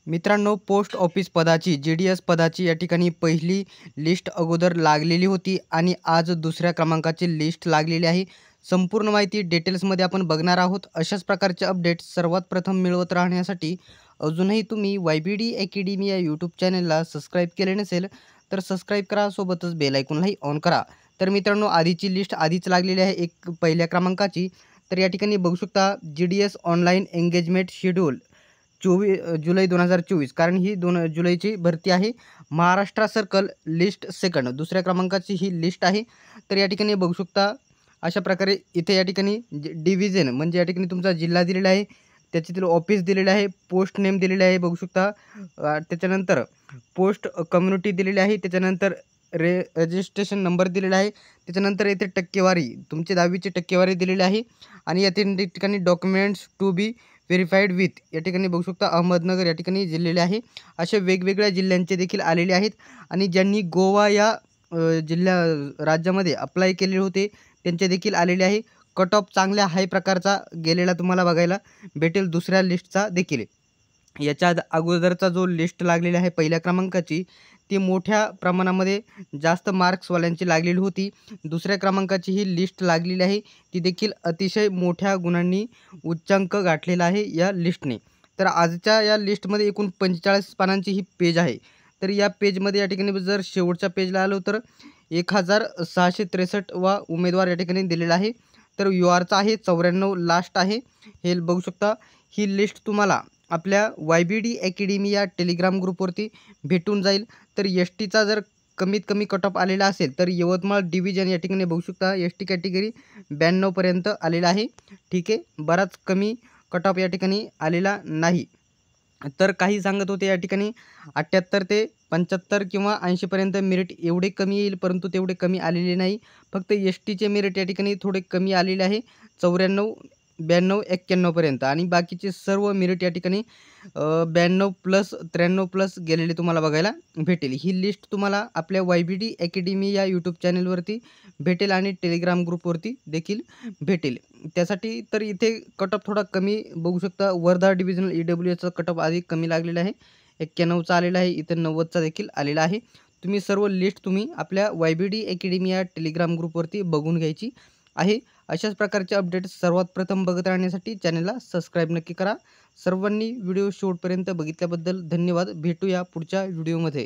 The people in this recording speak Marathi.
मित्रांनो, पोस्ट ऑफिस पदाची GDS पदाची या ठिकाणी पहिली लिस्ट अगोदर लागलेली होती आणि आज दुसऱ्या क्रमांकाची लिस्ट लागलेली आहे. संपूर्ण माहिती डिटेल्समध्ये आपण बघणार आहोत. अशाच प्रकारचे अपडेट्स सर्वात प्रथम मिळवत राहण्यासाठी अजूनही तुम्ही YBD अकॅडमी या यूट्यूब चॅनलला सबस्क्राईब केले नसेल तर सबस्क्राईब करा, सोबतच बेल आयकॉनलाही ऑन करा. तर मित्रांनो, आधीची लिस्ट आधीच लागलेली आहे एक पहिल्या क्रमांकाची. तर या ठिकाणी बघू शकता GDS ऑनलाईन एंगेजमेंट शेड्यूल 24 जुलै 2024, कारण ही 2 जुलैची भरती आहे. महाराष्ट्र सर्कल लिस्ट सेकंड दुसऱ्या क्रमांकाची ही लिस्ट आहे. तर या ठिकाणी बघू शकता अशा प्रकारे इथे या ठिकाणी डिव्हिजन म्हणजे या ठिकाणी तुमचा जिल्हा दिलेला आहे, त्याच्यातील ऑफिस दिलेलं आहे, पोस्ट नेम दिलेले आहे बघू शकता. त्याच्यानंतर पोस्ट कम्युनिटी दिलेली आहे, त्याच्यानंतर रजिस्ट्रेशन नंबर दिलेला आहे, त्याच्यानंतर येथे टक्केवारी तुमची 10वीची टक्केवारी दिलेली आहे आणि या ठिकाणी documents to be verified with या ठिकाणी बघू शकता अहमदनगर या ठिकाणी दिलेले आहे. असे वेगवेगळ्या जिल्ह्यांचे देखील आलेले आहेत आणि ज्यांनी गोवा या राज्यामध्ये अप्लाय केलेले होते त्यांचे देखील आलेले आहे. कट ऑफ चांगल्या हाय प्रकारचा गेलेला तुम्हाला बघायला भेटेल दुसऱ्या लिस्टचा देखील. याच्या अगोदरचा जो लिस्ट लागलेला आहे पहिल्या क्रमांकाची ती मोठ्या प्रमाणामध्ये जास्त मार्क्सवाल्यांची लागलेली होती. दुसऱ्या क्रमांकाची ही लिस्ट लागलेली आहे, ती देखील अतिशय मोठ्या गुणांनी उच्चांक गाठलेला आहे या लिस्टने. तर आजच्या या लिस्टमध्ये एकूण 45 पानांची ही पेज आहे. तर या पेजमध्ये या ठिकाणी जर शेवटच्या पेजला आलो तर 1663 वा उमेदवार या ठिकाणी दिलेला आहे. तर URचा आहे 94 लास्ट आहे. हे बघू शकता. ही लिस्ट तुम्हाला आपल्या YBD अकॅडमी या टेलिग्राम ग्रुपवरती भेटून जाईल. तर STचा जर कमीत कमी कट ऑफ आलेला असेल तर यवतमाळ डिव्हिजन या ठिकाणी बघू शकता ST कॅटेगरी 92 पर्यंत आलेला आहे. ठीक आहे, बराच कमी कट ऑफ या ठिकाणी आलेला नाही. तर काही सांगत होते या ठिकाणी 78 ते 75 किंवा 80 पर्यंत मेरिट एवढे कमी येईल, परंतु तेवढे कमी आलेले नाही. फक्त STचे मेरिट या ठिकाणी थोडे कमी आलेले आहे 94, 92, 91 पर्यंत आणि बाकीचे सर्व मेरिट या ठिकाणी 92 प्लस 93 प्लस गेलेले तुम्हाला बघायला भेटेल. ही लिस्ट तुम्हाला आपल्या YBD अकॅडमी या यूट्यूब चॅनलवरती भेटेल आणि टेलिग्राम ग्रुपवरती देखील भेटेल. त्यासाठी तर इथे कट ऑफ थोडा कमी बघू शकता. वर्धा डिव्हिजनल EWSचा कट ऑफ अधिक कमी लागलेला आहे, 91चा आलेला आहे, इथे 90चा देखील आलेला आहे. तुम्ही सर्व लिस्ट तुम्ही आपल्या YBD अकॅडमी या टेलिग्राम ग्रुपवरती बघून घ्यायची आहे. अशाच प्रकारचे अपडेट्स सर्वात प्रथम बघत राहण्यासाठी चॅनलला सबस्क्राईब नक्की करा. सर्वांनी व्हिडिओ शेवटपर्यंत बघितल्याबद्दल धन्यवाद. भेटूया पुढच्या व्हिडिओमध्ये.